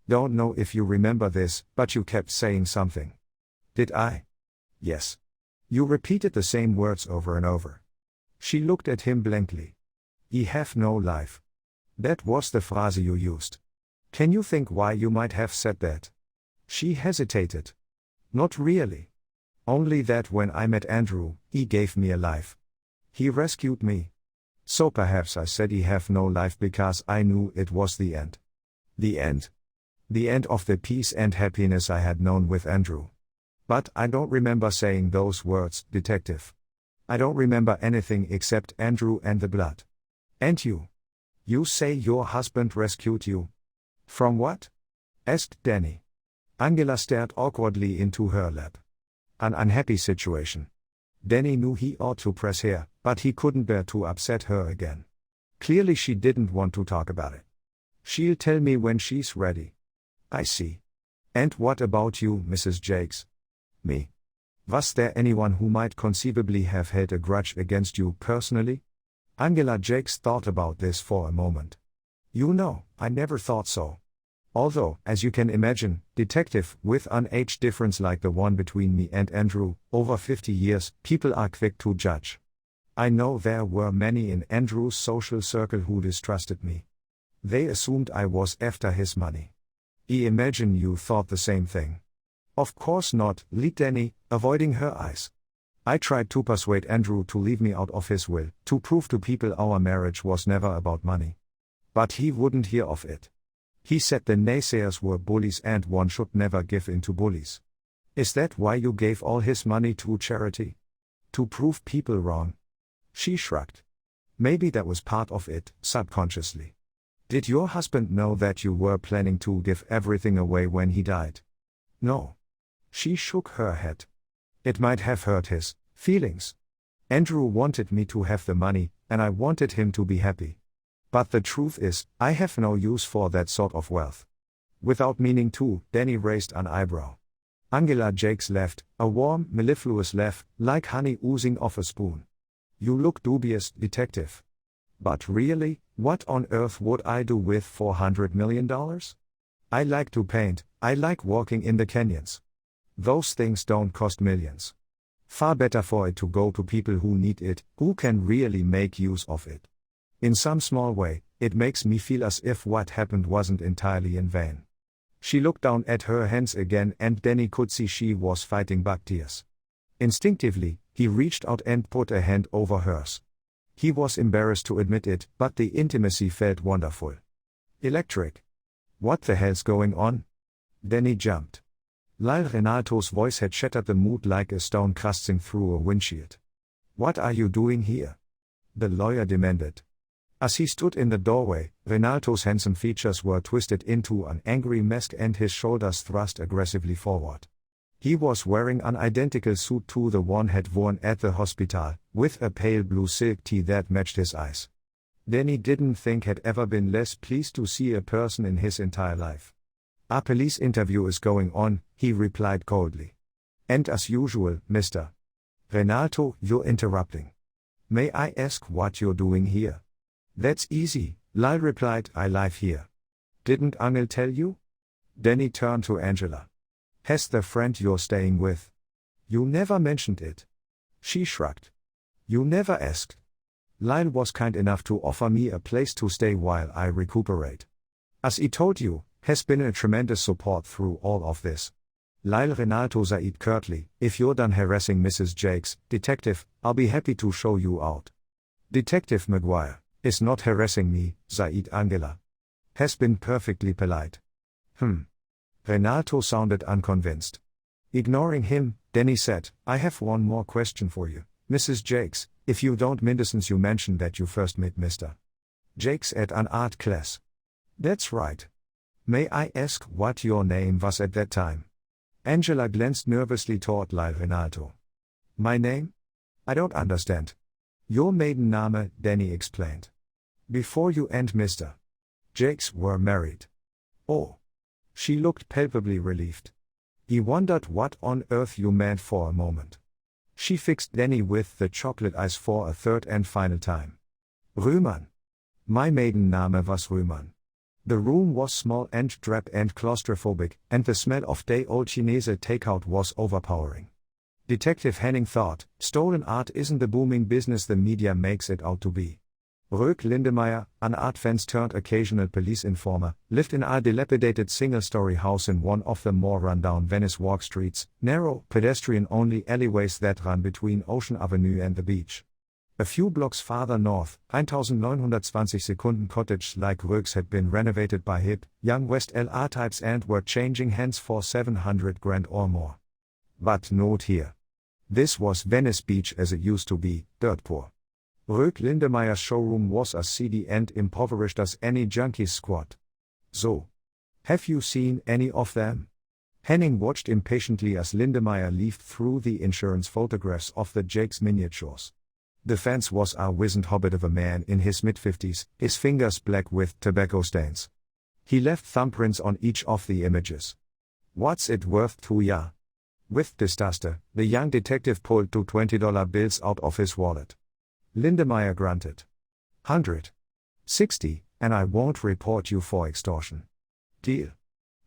Don't know if you remember this, but you kept saying something. Did I? Yes. You repeated the same words over and over. She looked at him blankly. "I have no life." That was the phrase you used. Can you think why you might have said that? She hesitated. Not really. Only that when I met Andrew, he gave me a life. He rescued me. So perhaps I said I have no life because I knew it was the end. The end. The end of the peace and happiness I had known with Andrew. But I don't remember saying those words, detective. I don't remember anything except Andrew and the blood. And you? You say your husband rescued you? From what? Asked Danny. Angela stared awkwardly into her lap. An unhappy situation. Danny knew he ought to press her, but he couldn't bear to upset her again. Clearly she didn't want to talk about it. She'll tell me when she's ready. I see. And what about you, Mrs. Jakes? Me. Was there anyone who might conceivably have held a grudge against you personally? Angela Jakes thought about this for a moment. You know, I never thought so. Although, as you can imagine, detective, with an age difference like the one between me and Andrew, over 50 years, people are quick to judge. I know there were many in Andrew's social circle who distrusted me. They assumed I was after his money. I imagine you thought the same thing. Of course not, lied Danny, avoiding her eyes. I tried to persuade Andrew to leave me out of his will, to prove to people our marriage was never about money. But he wouldn't hear of it. He said the naysayers were bullies and one should never give in to bullies. Is that why you gave all his money to charity? To prove people wrong? She shrugged. Maybe that was part of it, subconsciously. Did your husband know that you were planning to give everything away when he died? No. She shook her head. It might have hurt his feelings. Andrew wanted me to have the money, and I wanted him to be happy. But the truth is, I have no use for that sort of wealth. Without meaning to, Danny raised an eyebrow. Angela Jakes laughed, a warm, mellifluous laugh, like honey oozing off a spoon. You look dubious, detective. But really, what on earth would I do with $400 million? I like to paint, I like walking in the canyons. Those things don't cost millions. Far better for it to go to people who need it, who can really make use of it. In some small way, it makes me feel as if what happened wasn't entirely in vain. She looked down at her hands again and Danny could see she was fighting back tears. Instinctively, he reached out and put a hand over hers. He was embarrassed to admit it, but the intimacy felt wonderful. Electric. What the hell's going on? Danny jumped. Lyle Renato's voice had shattered the mood like a stone crusting through a windshield. What are you doing here? The lawyer demanded. As he stood in the doorway, Renato's handsome features were twisted into an angry mask and his shoulders thrust aggressively forward. He was wearing an identical suit to the one he'd worn at the hospital, with a pale blue silk tee that matched his eyes. Danny didn't think he'd ever been less pleased to see a person in his entire life. A police interview is going on, he replied coldly. And as usual, Mr. Renato, you're interrupting. May I ask what you're doing here? That's easy, Lyle replied, I live here. Didn't Angel tell you? Danny turned to Angela. Has the friend you're staying with? You never mentioned it. She shrugged. You never asked. Lyle was kind enough to offer me a place to stay while I recuperate. As he told you, has been a tremendous support through all of this. Lyle Renato said curtly, if you're done harassing Mrs. Jakes, detective, I'll be happy to show you out. Detective Maguire is not harassing me, said Angela. Has been perfectly polite. Renato sounded unconvinced. Ignoring him, Danny said, I have one more question for you, Mrs. Jakes, if you don't mind since you mentioned that you first met Mr. Jakes at an art class. That's right. May I ask what your name was at that time? Angela glanced nervously toward Lyle Renato. My name? I don't understand. Your maiden name, Danny explained. Before you and Mr. Jakes were married. Oh. She looked palpably relieved. He wondered what on earth you meant for a moment. She fixed Danny with the chocolate eyes for a third and final time. Rühmann. My maiden name was Rühmann. The room was small and drab and claustrophobic, and the smell of day-old Chinese takeout was overpowering. Detective Henning thought, stolen art isn't the booming business the media makes it out to be. Röck Lindemeyer, an art fan-turned-occasional police informer, lived in a dilapidated single-story house in one of the more run-down Venice walk streets, narrow, pedestrian-only alleyways that run between Ocean Avenue and the beach. A few blocks farther north, 1920 Sekunden cottages like Röck's had been renovated by hip, young West LA types and were changing hands for 700 grand or more. But note here. This was Venice Beach as it used to be, dirt poor. Röck Lindemeyer's showroom was as seedy and impoverished as any junkie's squat. So. Have you seen any of them? Henning watched impatiently as Lindemeyer leafed through the insurance photographs of the Jakes miniatures. The fence was a wizened hobbit of a man in his mid-50s, his fingers black with tobacco stains. He left thumbprints on each of the images. What's it worth to ya? With disaster, the young detective pulled two $20 bills out of his wallet. Lindemeyer grunted. 160, and I won't report you for extortion. Deal.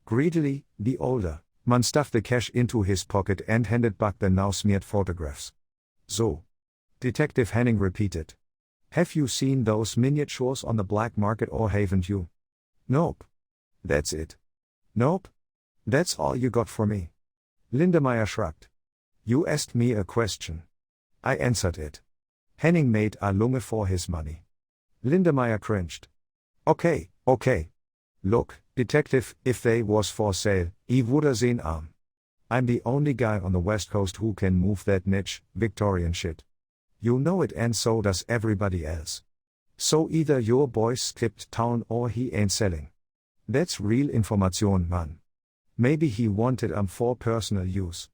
Greedily, the older man stuffed the cash into his pocket and handed back the now smeared photographs. So. Detective Henning repeated. Have you seen those miniatures on the black market or haven't you? Nope. That's it. Nope. That's all you got for me. Lindemeyer shrugged. You asked me a question. I answered it. Henning made a lunge for his money. Lindemeyer cringed. Okay. Look, detective, if they was for sale, I woulda seen 'em. I'm the only guy on the West Coast who can move that niche, Victorian shit. You know it and so does everybody else. So either your boy skipped town or he ain't selling. That's real information, man. Maybe he wanted 'em for personal use.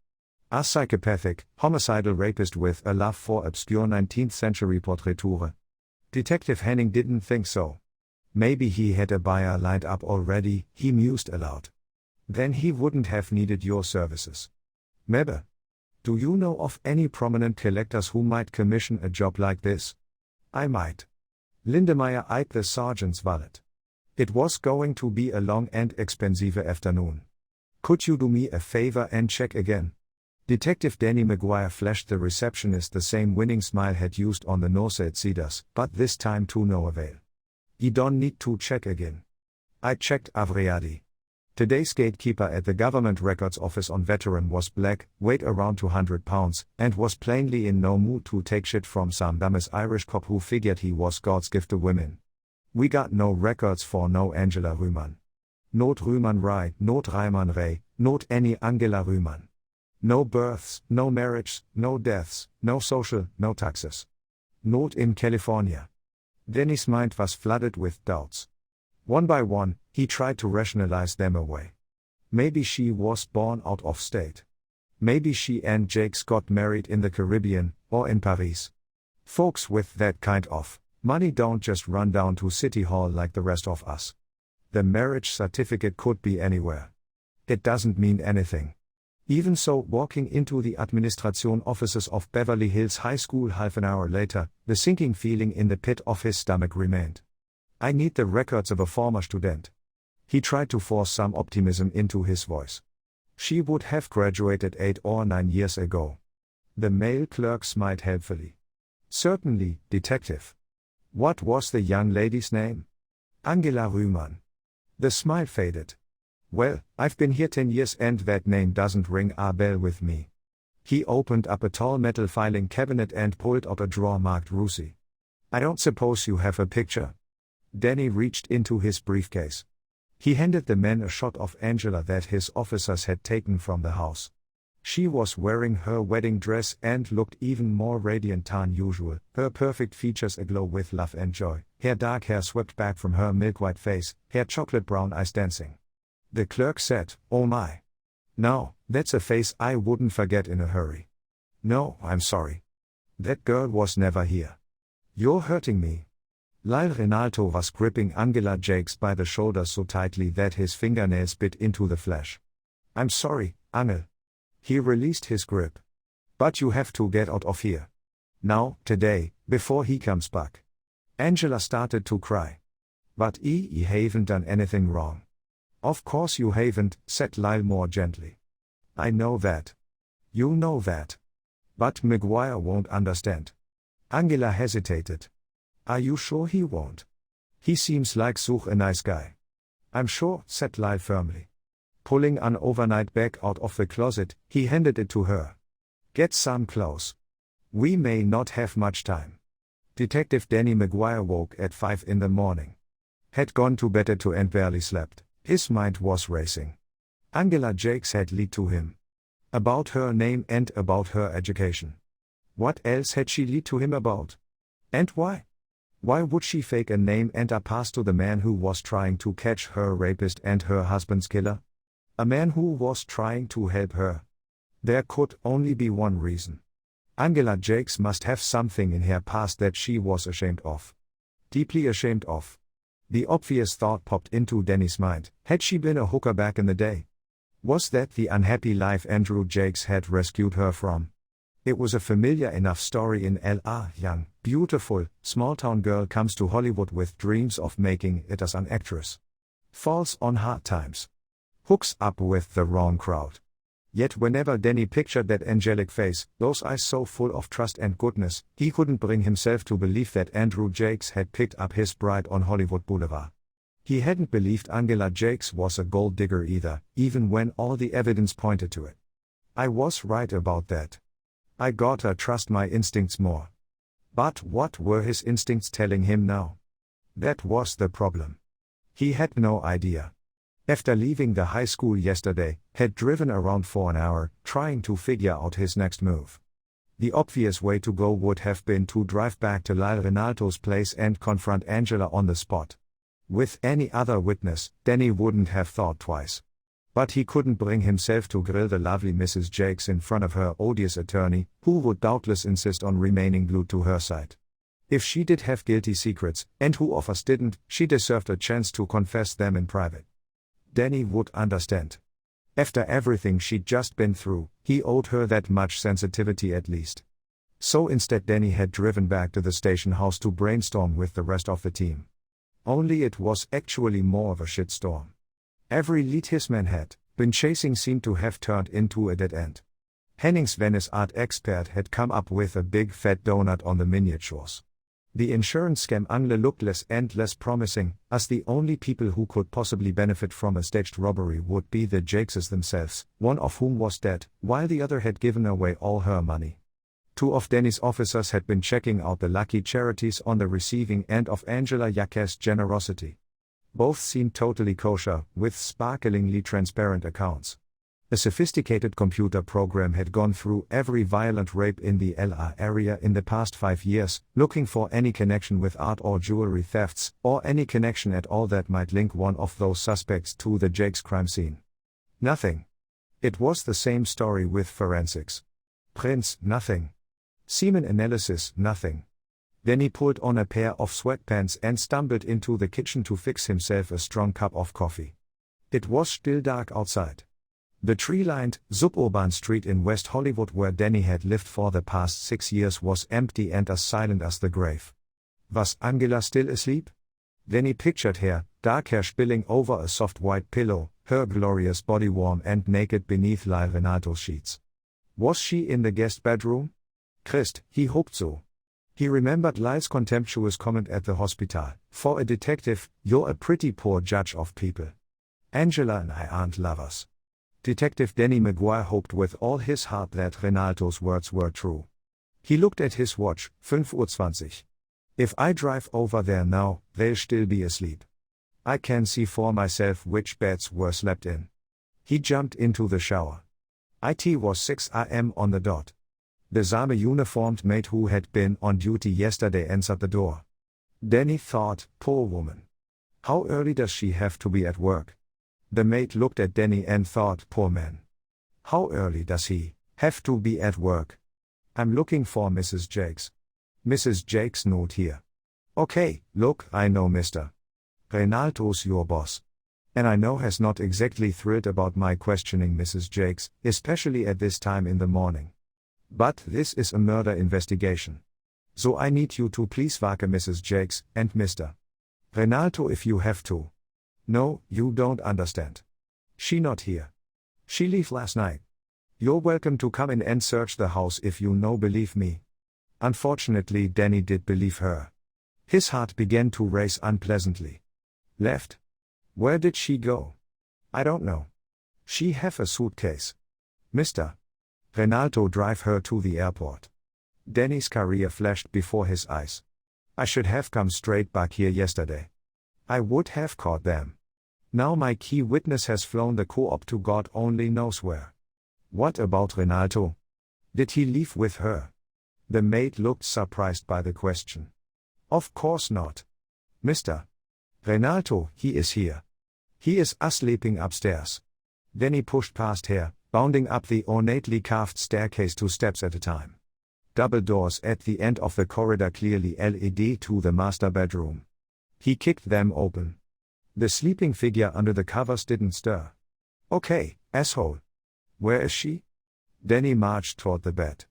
A psychopathic, homicidal rapist with a love for obscure 19th century portraiture. Detective Henning didn't think so. Maybe he had a buyer lined up already, he mused aloud. Then he wouldn't have needed your services. Maybe. Do you know of any prominent collectors who might commission a job like this? I might. Lindemeyer eyed the sergeant's wallet. It was going to be a long and expensive afternoon. Could you do me a favor and check again? Detective Danny Maguire flashed the receptionist the same winning smile had used on the Northside Cedars, but this time to no avail. You don't need to check again. I checked Avriadi. Today's gatekeeper at the Government Records Office on Veteran was black, weighed around 200 pounds, and was plainly in no mood to take shit from some dumbass Irish cop who figured he was God's gift to women. We got no records for no Angela Rühmann. Not Rühmann Rai, not Reimann Ray, not any Angela Rühmann. No births, no marriages, no deaths, no social, no taxes. Not in California. Danny's mind was flooded with doubts. One by one, he tried to rationalize them away. Maybe she was born out of state. Maybe she and Jakes got married in the Caribbean, or in Paris. Folks with that kind of money don't just run down to City Hall like the rest of us. The marriage certificate could be anywhere. It doesn't mean anything. Even so, walking into the administration offices of Beverly Hills High School half an hour later, the sinking feeling in the pit of his stomach remained. I need the records of a former student. He tried to force some optimism into his voice. She would have graduated 8 or 9 years ago. The male clerk smiled helpfully. Certainly, detective. What was the young lady's name? Angela Rühmann. The smile faded. Well, I've been here 10 years and that name doesn't ring a bell with me. He opened up a tall metal filing cabinet and pulled out a drawer marked Rusi. I don't suppose you have a picture? Danny reached into his briefcase. He handed the man a shot of Angela that his officers had taken from the house. She was wearing her wedding dress and looked even more radiant than usual, her perfect features aglow with love and joy, her dark hair swept back from her milk-white face, her chocolate-brown eyes dancing. The clerk said, "Oh my. No, that's a face I wouldn't forget in a hurry. No, I'm sorry. That girl was never here. You're hurting me." Lyle Rinaldo was gripping Angela Jakes by the shoulders so tightly that his fingernails bit into the flesh. "I'm sorry, Angel." He released his grip. "But you have to get out of here. Now, today, before he comes back." Angela started to cry. But you haven't done anything wrong. Of course you haven't, said Lyle more gently. I know that. You know that. But Maguire won't understand. Angela hesitated. Are you sure he won't? He seems like such a nice guy. I'm sure, said Lyle firmly. Pulling an overnight bag out of the closet, he handed it to her. Get some clothes. We may not have much time. Detective Danny Maguire woke at 5 in the morning. Had gone to bed at 2 and barely slept. His mind was racing. Angela Jakes had lied to him. About her name and about her education. What else had she lied to him about? And why? Why would she fake a name and a past to the man who was trying to catch her rapist and her husband's killer? A man who was trying to help her. There could only be one reason. Angela Jakes must have something in her past that she was ashamed of. Deeply ashamed of. The obvious thought popped into Danny's mind. Had she been a hooker back in the day? Was that the unhappy life Andrew Jakes had rescued her from? It was a familiar enough story in L.A. Young, beautiful, small-town girl comes to Hollywood with dreams of making it as an actress. Falls on hard times. Hooks up with the wrong crowd. Yet whenever Danny pictured that angelic face, those eyes so full of trust and goodness, he couldn't bring himself to believe that Andrew Jakes had picked up his bride on Hollywood Boulevard. He hadn't believed Angela Jakes was a gold digger either, even when all the evidence pointed to it. I was right about that. I gotta trust my instincts more. But what were his instincts telling him now? That was the problem. He had no idea. After leaving the high school yesterday, had driven around for an hour, trying to figure out his next move. The obvious way to go would have been to drive back to Lyle Rinaldo's place and confront Angela on the spot. With any other witness, Danny wouldn't have thought twice. But he couldn't bring himself to grill the lovely Mrs. Jakes in front of her odious attorney, who would doubtless insist on remaining glued to her side. If she did have guilty secrets, and who of us didn't, she deserved a chance to confess them in private. Danny would understand. After everything she'd just been through, he owed her that much sensitivity at least. So instead Danny had driven back to the station house to brainstorm with the rest of the team. Only it was actually more of a shitstorm. Every lead his man had been chasing seemed to have turned into a dead end. Henning's Venice art expert had come up with a big fat donut on the miniatures. The insurance scam angle looked less and less promising, as the only people who could possibly benefit from a staged robbery would be the Jakeses themselves, one of whom was dead, while the other had given away all her money. 2 of Danny's officers had been checking out the lucky charities on the receiving end of Angela Jakes' generosity. Both seemed totally kosher, with sparklingly transparent accounts. A sophisticated computer program had gone through every violent rape in the LA area in the past 5 years, looking for any connection with art or jewelry thefts, or any connection at all that might link one of those suspects to the Jakes crime scene. Nothing. It was the same story with forensics. Prints, nothing. Semen analysis, nothing. Then he pulled on a pair of sweatpants and stumbled into the kitchen to fix himself a strong cup of coffee. It was still dark outside. The tree-lined, suburban street in West Hollywood where Danny had lived for the past 6 years was empty and as silent as the grave. Was Angela still asleep? Danny pictured her, dark hair spilling over a soft white pillow, her glorious body warm and naked beneath Lyle Rinaldo's sheets. Was she in the guest bedroom? Christ, he hoped so. He remembered Lyle's contemptuous comment at the hospital, "For a detective, you're a pretty poor judge of people. Angela and I aren't lovers." Detective Danny Maguire hoped with all his heart that Rinaldo's words were true. He looked at his watch, 5:20 Uhr. If I drive over there now, they'll still be asleep. I can see for myself which beds were slept in. He jumped into the shower. It was 6 a.m. on the dot. The same-uniformed maid who had been on duty yesterday answered the door. Danny thought, poor woman. How early does she have to be at work? The maid looked at Danny and thought, poor man. How early does he have to be at work? I'm looking for Mrs. Jakes. Mrs. Jakes not here. Okay, look, I know Mr. Rinaldo's your boss. And I know has not exactly thrilled about my questioning Mrs. Jakes, especially at this time in the morning. But this is a murder investigation. So I need you to please wake Mrs. Jakes and Mr. Renaldo, if you have to. No, you don't understand. She not here. She leave last night. You're welcome to come in and search the house if you no believe me. Unfortunately, Danny did believe her. His heart began to race unpleasantly. Left? Where did she go? I don't know. She have a suitcase. Mr. Renaldo drive her to the airport. Danny's career flashed before his eyes. I should have come straight back here yesterday. I would have caught them. Now my key witness has flown the co-op to God only knows where. What about Renaldo? Did he leave with her? The maid looked surprised by the question. Of course not. Mr. Renaldo, he is here. He is sleeping upstairs. Then he pushed past her, bounding up the ornately carved staircase 2 steps at a time. Double doors at the end of the corridor clearly led to the master bedroom. He kicked them open. The sleeping figure under the covers didn't stir. Okay, asshole. Where is she? Danny marched toward the bed.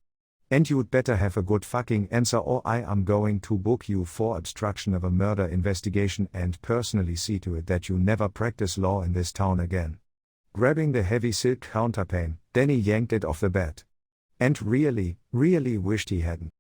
And you'd better have a good fucking answer or I am going to book you for obstruction of a murder investigation and personally see to it that you never practice law in this town again. Grabbing the heavy silk counterpane, Danny yanked it off the bed. And really wished he hadn't.